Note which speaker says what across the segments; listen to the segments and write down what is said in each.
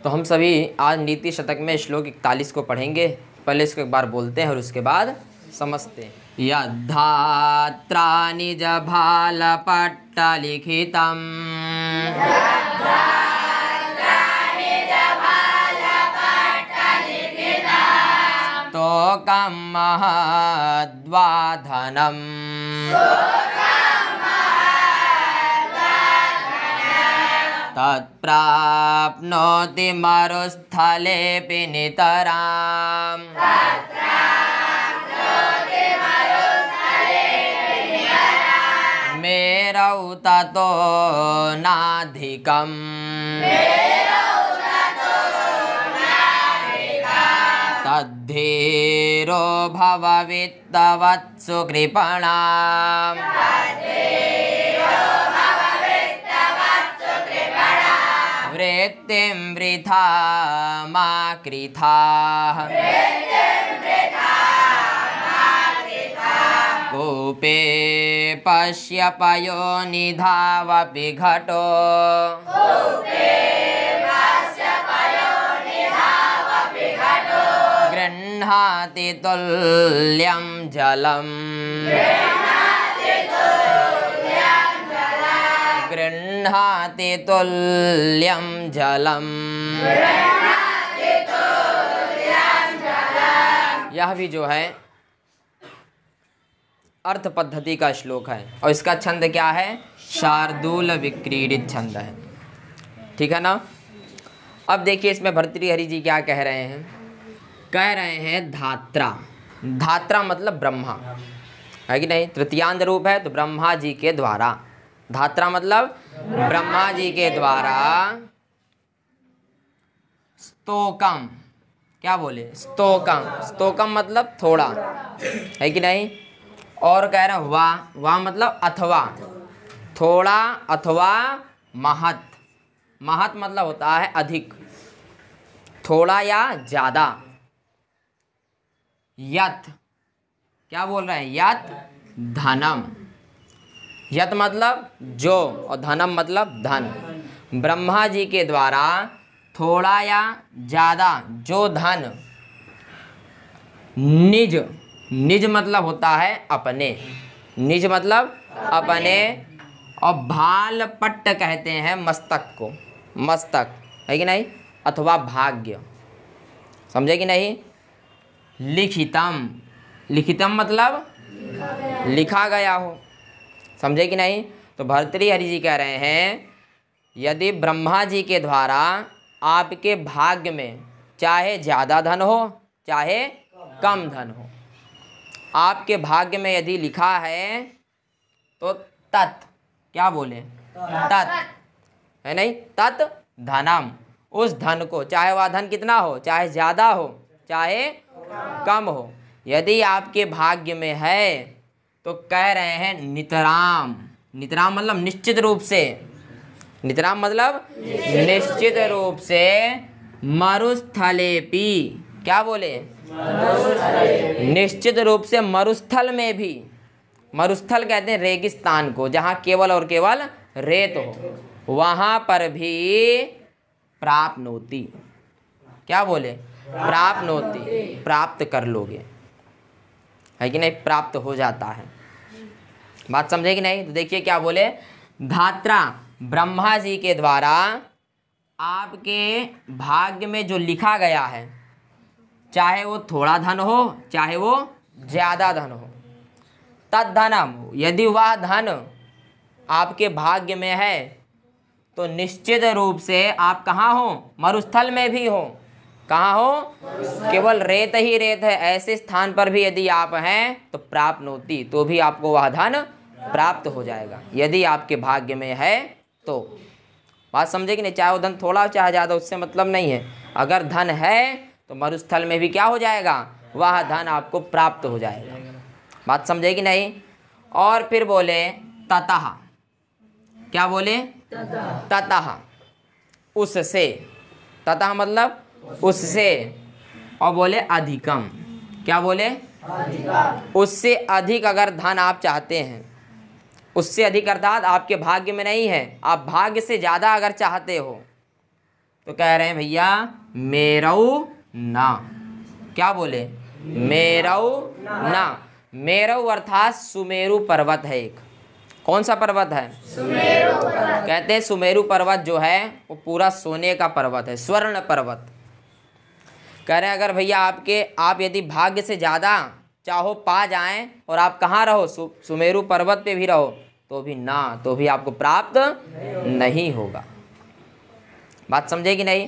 Speaker 1: तो हम सभी आज नीति शतक में श्लोक 41 को पढ़ेंगे। पहले इसको एक बार बोलते हैं और उसके बाद समझते हैं। यद्धात्रा निज भाल पट्ट लिखितम् स्तोकं महद्वाधनम् तत्प्राप्नोति मरुस्थलेऽपि नितराम् मेरौ ततो नाधिकम् तद्धीरो भव वित्तवत्सु कृपणाम् वृत्तिं वृथा मा कृथाः कूपे पश्य पयोनिधावपि घटो गृह्णाति तुल्यं जलम् गृह्णाति तुल्यं जलम्। यह भी जो है अर्थ पद्धति का श्लोक है और इसका छंद क्या है? शार्दूल विक्रीडित छंद है। ठीक है ना। अब देखिए इसमें भर्तृहरि जी क्या कह रहे हैं। कह रहे हैं धात्रा। धात्रा मतलब ब्रह्मा है कि नहीं? तृतीयांत रूप है तो ब्रह्मा जी के द्वारा। धात्रा मतलब ब्रह्मा जी के द्वारा। स्तोकम क्या बोले? स्तोकम। स्तोकम मतलब थोड़ा है कि नहीं? और कह रहे हैं वाह मतलब अथवा, थोड़ा अथवा महत। महत मतलब होता है अधिक, थोड़ा या ज़्यादा। यत क्या बोल रहे हैं? यत धनम। यत मतलब जो और धनम मतलब धन। ब्रह्मा जी के द्वारा थोड़ा या ज़्यादा जो धन, निज। निज मतलब होता है अपने। निज मतलब अपने। और भाल पट्ट कहते हैं मस्तक को। मस्तक है कि नहीं? अथवा भाग्य। समझे कि नहीं? लिखितम। लिखितम मतलब लिखा गया हो। समझे कि नहीं? तो भर्तृहरि जी कह रहे हैं यदि ब्रह्मा जी के द्वारा आपके भाग्य में चाहे ज़्यादा धन हो चाहे कम धन हो, आपके भाग्य में यदि लिखा है तो तत् क्या बोले? तत् है नहीं? तत् धनम। उस धन को, चाहे वह धन कितना हो, चाहे ज़्यादा हो चाहे कम हो, यदि आपके भाग्य में है तो कह रहे हैं नितराम। नितराम मतलब निश्चित रूप से। नितराम मतलब निश्चित रूप से। मरुस्थलेपि क्या बोले? निश्चित रूप से मरुस्थल में भी। मरुस्थल कहते हैं रेगिस्तान को, जहाँ केवल और केवल रेत हो, वहाँ पर भी प्राप्नोति। क्या बोले? प्राप्नोति, प्राप्त कर लोगे है कि नहीं? प्राप्त हो जाता है। बात समझे कि नहीं? तो देखिए क्या बोले। धात्रा ब्रह्मा जी के द्वारा आपके भाग्य में जो लिखा गया है, चाहे वो थोड़ा धन हो चाहे वो ज़्यादा धन हो, तद्धनम यदि वह धन आपके भाग्य में है तो निश्चित रूप से आप कहाँ हो? मरुस्थल में भी हो। कहाँ हो? केवल रेत ही रेत है, ऐसे स्थान पर भी यदि आप हैं तो प्राप्नोति, तो भी आपको वह धन प्राप्त हो जाएगा यदि आपके भाग्य में है तो। बात समझे कि नहीं? चाहे वो धन थोड़ा चाहे ज़्यादा, उससे मतलब नहीं है। अगर धन है तो मरुस्थल में भी क्या हो जाएगा? वह धन आपको प्राप्त हो जाएगा। बात समझे कि नहीं? और फिर बोले ततः। क्या बोले? ततः उससे। ततः मतलब उससे। और बोले अधिकम। क्या बोले? उससे अधिक अगर धन आप चाहते हैं, उससे अधिक अर्थात आपके भाग्य में नहीं है, आप भाग्य से ज़्यादा अगर चाहते हो तो कह रहे हैं भैया मेरऊ ना। क्या बोले? मेरऊ ना। मेरऊ अर्थात सुमेरु पर्वत है एक। कौन सा पर्वत है? सुमेरु पर्वत। कहते हैं सुमेरु पर्वत जो है वो पूरा सोने का पर्वत है, स्वर्ण पर्वत। कह रहे हैं अगर भैया आप यदि भाग्य से ज़्यादा चाहो पा जाएं और आप कहाँ रहो, सुमेरु पर्वत पे भी रहो, तो भी आपको प्राप्त नहीं होगा। बात समझे कि नहीं?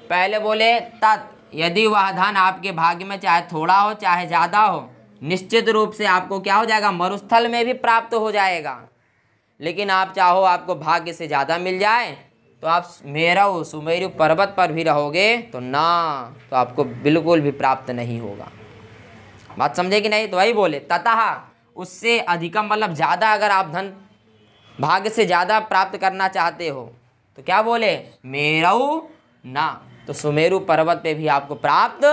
Speaker 1: पहले बोले तत्, यदि वह धन आपके भाग्य में चाहे थोड़ा हो चाहे ज़्यादा हो, निश्चित रूप से आपको क्या हो जाएगा? मरुस्थल में भी प्राप्त हो जाएगा। लेकिन आप चाहो आपको भाग्य से ज़्यादा मिल जाए तो आप मेरऊ सुमेरु पर्वत पर भी रहोगे तो आपको बिल्कुल भी प्राप्त नहीं होगा। बात समझे कि नहीं? तो वही बोले ततः, उससे अधिकम मतलब ज़्यादा अगर आप धन भाग्य से ज़्यादा प्राप्त करना चाहते हो तो क्या बोले? मेरऊ ना। तो सुमेरु पर्वत पे भी आपको प्राप्त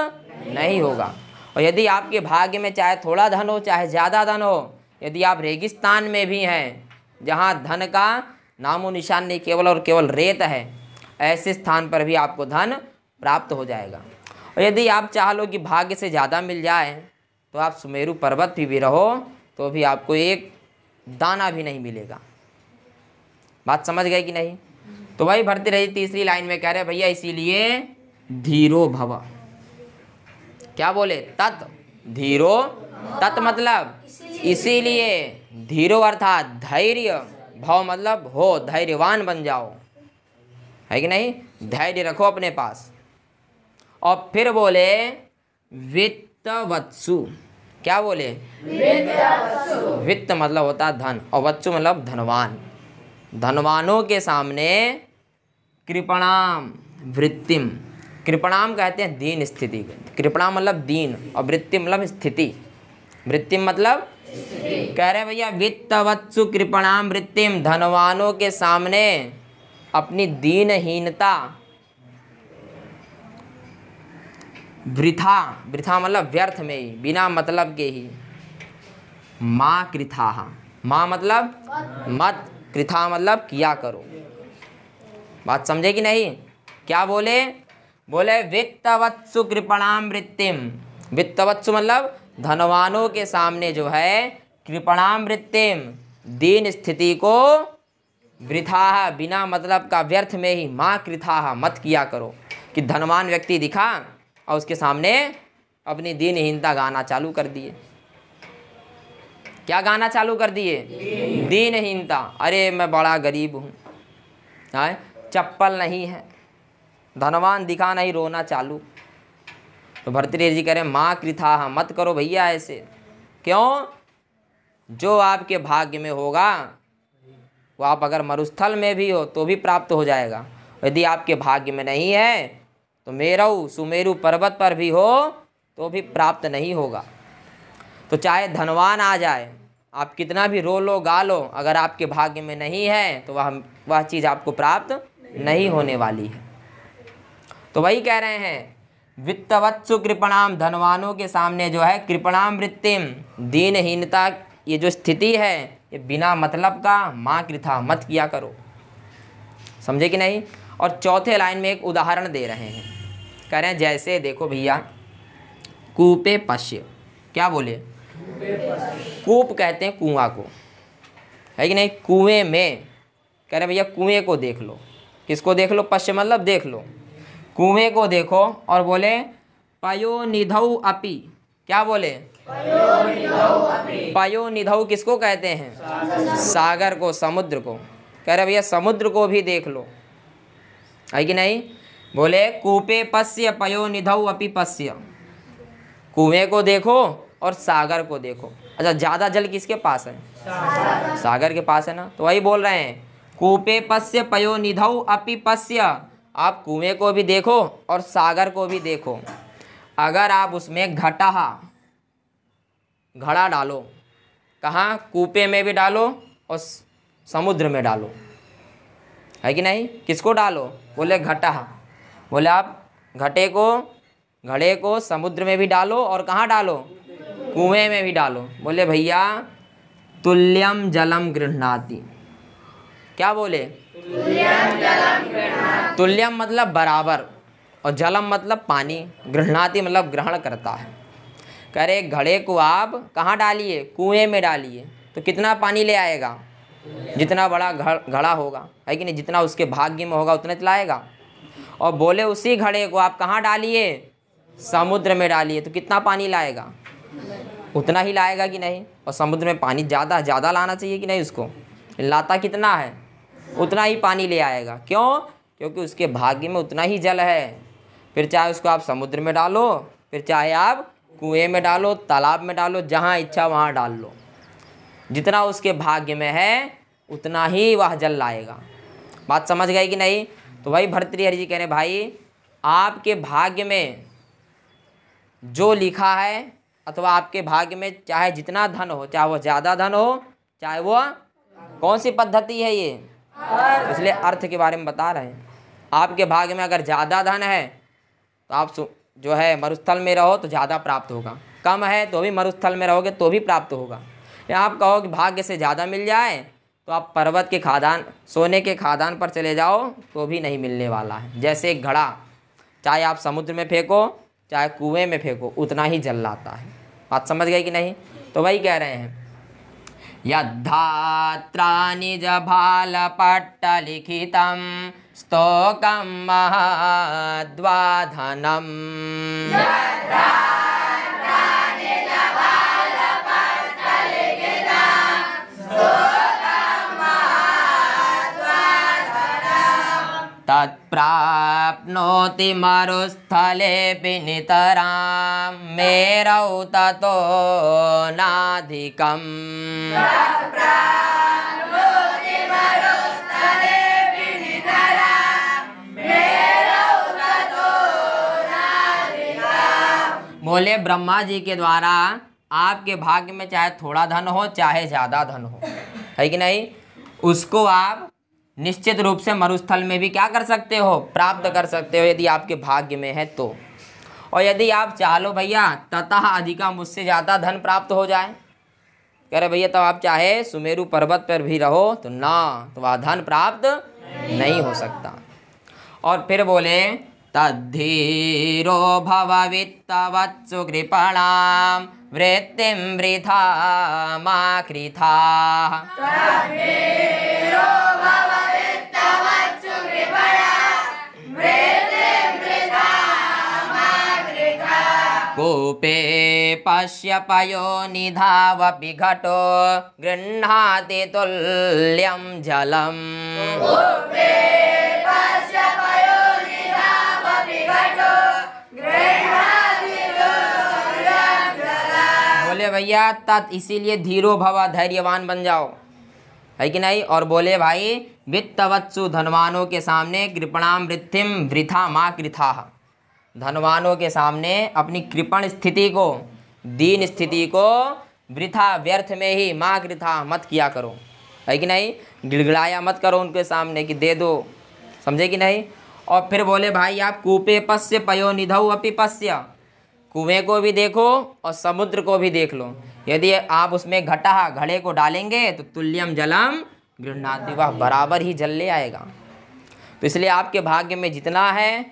Speaker 1: नहीं होगा। और यदि आपके भाग्य में चाहे थोड़ा धन हो चाहे ज़्यादा धन हो, यदि आप रेगिस्तान में भी हैं जहाँ धन का नामो निशान नहीं, केवल और केवल रेत है, ऐसे स्थान पर भी आपको धन प्राप्त हो जाएगा। और यदि आप चाह लो कि भाग्य से ज़्यादा मिल जाए तो आप सुमेरु पर्वत पे भी रहो तो भी आपको एक दाना भी नहीं मिलेगा। बात समझ गए कि नहीं? तो वही भरती रही तीसरी लाइन में कह रहे भैया इसीलिए धीरो भव। क्या बोले? तत् धीरो, तत् मतलब इसीलिए, धीरो अर्थात धैर्य, भव मतलब हो, धैर्यवान बन जाओ, है कि नहीं? धैर्य रखो अपने पास। और फिर बोले वित्तवत्सु। क्या बोले? वित्त मतलब होता है धन और वत्सु मतलब धनवान। धनवानों के सामने कृपणाम वृत्तिम, कृपणाम कहते हैं दीन स्थिति। कृपणाम मतलब दीन और वृत्ति मतलब स्थिति। वृत्तिम मतलब कह रहे भैया वित्तवत्सु कृपणाम वृत्तिम, धनवानों के सामने अपनी दीनहीनता, वृथा, वृथा मतलब व्यर्थ में ही, बिना मतलब के ही, माँ कृथा, माँ मतलब मत, कृथा मतलब किया करो। बात समझे कि नहीं? क्या बोले? बोले वित्तवत्सु कृपणाम वृत्तिम। वित्तवत्सु मतलब धनवानों के सामने जो है कृपणाम वृत्तिम, दीन स्थिति को, वृथा बिना मतलब का व्यर्थ में ही, माँ कृथा मत किया करो। कि धनवान व्यक्ति दिखा और उसके सामने अपनी दीनहीनता गाना चालू कर दिए। क्या गाना चालू कर दिए? दीनहीनता। अरे मैं बड़ा गरीब हूँ, चप्पल नहीं है, धनवान दिखा नहीं, रोना चालू। तो भर्तृहरि जी कह रहे माँ कृथा मत करो भैया ऐसे। क्यों? जो आपके भाग्य में होगा वो आप अगर मरुस्थल में भी हो तो भी प्राप्त हो जाएगा। यदि आपके भाग्य में नहीं है तो मेरऊ सुमेरु पर्वत पर भी हो तो भी प्राप्त नहीं होगा। तो चाहे धनवान आ जाए, आप कितना भी रो लो गा लो, अगर आपके भाग्य में नहीं है तो वह चीज़ आपको प्राप्त नहीं होने वाली है। तो वही कह रहे हैं वित्तवत्सु कृपणाम, धनवानों के सामने जो है कृपणाम वृत्तिम, दीनहीनता ये जो स्थिति है ये बिना मतलब का माँ कृथा मत किया करो। समझे कि नहीं? और चौथे लाइन में एक उदाहरण दे रहे हैं, कह रहे हैं जैसे देखो भैया कूपे पश्य। क्या बोले? कूप कहते हैं कुआं को, है कि नहीं? कुएं में कह रहे भैया कुएं को देख लो। किसको देख लो? पश्य मतलब देख लो, कुएं को देखो। और बोले पयोनिधौ अपि। क्या बोले? पयोनिधौ किसको कहते हैं? सागर को, समुद्र को। कह रहे भैया समुद्र को भी देख लो, है कि नहीं? बोले कूपे पश्य पयोनिधौ अपि पश्य, कुएं को देखो और सागर को देखो। अच्छा, ज़्यादा जल किसके पास है? सागर के पास है ना। तो वही बोल रहे हैं कूपे पश्य पयोनिधौ अपि पश्य, आप कुएं को भी देखो और सागर को भी देखो। अगर आप उसमें घड़ा डालो, कहाँ? कूपे में भी डालो और समुद्र में डालो, है कि नहीं? किसको डालो? बोले घटा। बोले आप घड़े को समुद्र में भी डालो और कहाँ डालो? कुएं में भी डालो। बोले भैया तुल्यम जलम गृह्णाति। क्या बोले? तुल्यम मतलब बराबर, और जलम मतलब पानी, गृह्णाति मतलब ग्रहण करता है। कह रहे घड़े को आप कहाँ डालिए, कुएं में डालिए, तो कितना पानी ले आएगा, जितना बड़ा घड़ा होगा, है कि नहीं, जितना उसके भाग्य में होगा उतना चलाएगा। और बोले उसी घड़े को आप कहाँ डालिए, समुद्र में डालिए, तो कितना पानी लाएगा, उतना ही लाएगा कि नहीं। और समुद्र में पानी ज़्यादा लाना चाहिए कि नहीं, उसको लाता कितना है उतना ही पानी ले आएगा। क्यों, क्योंकि उसके भाग्य में उतना ही जल है। फिर चाहे उसको आप समुद्र में डालो, फिर चाहे आप कुएं में डालो, तालाब में डालो, जहाँ इच्छा वहाँ डाल लो, जितना उसके भाग्य में है उतना ही वह जल लाएगा। बात समझ गए कि नहीं। तो भाई भर्तृहरि जी कह रहे भाई आपके भाग्य में जो लिखा है, अथवा आपके भाग्य में चाहे जितना धन हो, चाहे वो ज़्यादा धन हो, चाहे वो कौन सी पद्धति है ये, इसलिए अर्थ के बारे में बता रहे हैं। आपके भाग्य में अगर ज़्यादा धन है तो आप जो है मरुस्थल में रहो तो ज़्यादा प्राप्त होगा, कम है तो भी मरुस्थल में रहोगे तो भी प्राप्त होगा। या आप कहो कि भाग्य से ज़्यादा मिल जाए तो आप पर्वत के खादान, सोने के खादान पर चले जाओ तो भी नहीं मिलने वाला है। जैसे एक घड़ा, चाहे आप समुद्र में फेंको चाहे कुएं में फेंको, उतना ही जल लाता है। बात समझ गए कि नहीं। तो वही कह रहे हैं यद्धात्रा निज भाल पट्ट लिखितम स्तोकम महद्वाधनम। तत्प्राप्नोति मरुस्थलेऽपि नितरां मेरौ ततो नाधिकम्। बोले ब्रह्मा जी के द्वारा आपके भाग्य में चाहे थोड़ा धन हो चाहे ज़्यादा धन हो, है कि नहीं, उसको आप निश्चित रूप से मरुस्थल में भी क्या कर सकते हो, प्राप्त कर सकते हो, यदि आपके भाग्य में है तो। और यदि आप चाहो भैया ततः अधिका, मुझसे ज़्यादा धन प्राप्त हो जाए, कह रहे भैया तब आप चाहे सुमेरु पर्वत पर भी रहो तो ना, तो वह धन प्राप्त नहीं हो सकता। और फिर बोले तद्धीरो भव वित्तवत्सु कृपणां वृत्तिं वृथा मा कृथाः। कूपे पश्य पयोनिधावपि घटो गृह्णाति तुल्यं जलम्। बोले भैया तत् इसीलिए धीरो भव, धैर्यवान बन जाओ, है कि नहीं। और बोले भाई वित्तवत्सु, धनवानों के सामने कृपणाम वृत्तिम वृथा मा कृथाः, धनवानों के सामने अपनी कृपण स्थिति को, दीन स्थिति को वृथा, व्यर्थ में ही, माँ कृथा मत किया करो, है कि नहीं, गिड़गिड़ाया मत करो उनके सामने कि दे दो, समझे कि नहीं। और फिर बोले भाई आप कूपे पश्य पयोनिधौ अपि पश्य, कुएं को भी देखो और समुद्र को भी देख लो, यदि आप उसमें घड़े को डालेंगे तो तुल्यम जलम गृह्णाति, वह बराबर ही जल ले आएगा। तो इसलिए आपके भाग्य में जितना है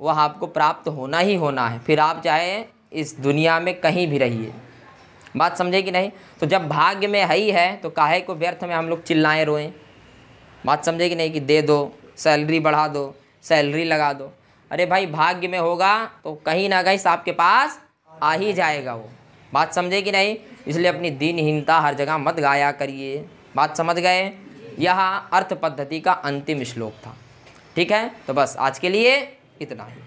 Speaker 1: वह आपको प्राप्त होना ही होना है, फिर आप चाहे इस दुनिया में कहीं भी रहिए। बात समझे कि नहीं। तो जब भाग्य में है ही है तो काहे को व्यर्थ में हम लोग चिल्लाएं रोएं। बात समझे कि नहीं, कि दे दो, सैलरी बढ़ा दो, सैलरी लगा दो। अरे भाई भाग्य में होगा तो कहीं ना कहीं आपके पास आ ही जाएगा वो। बात समझे कि नहीं। इसलिए अपनी दीनहीनता हर जगह मत गाया करिए। बात समझ गए। यह अर्थ पद्धति का अंतिम श्लोक था। ठीक है, तो बस आज के लिए इतना ही।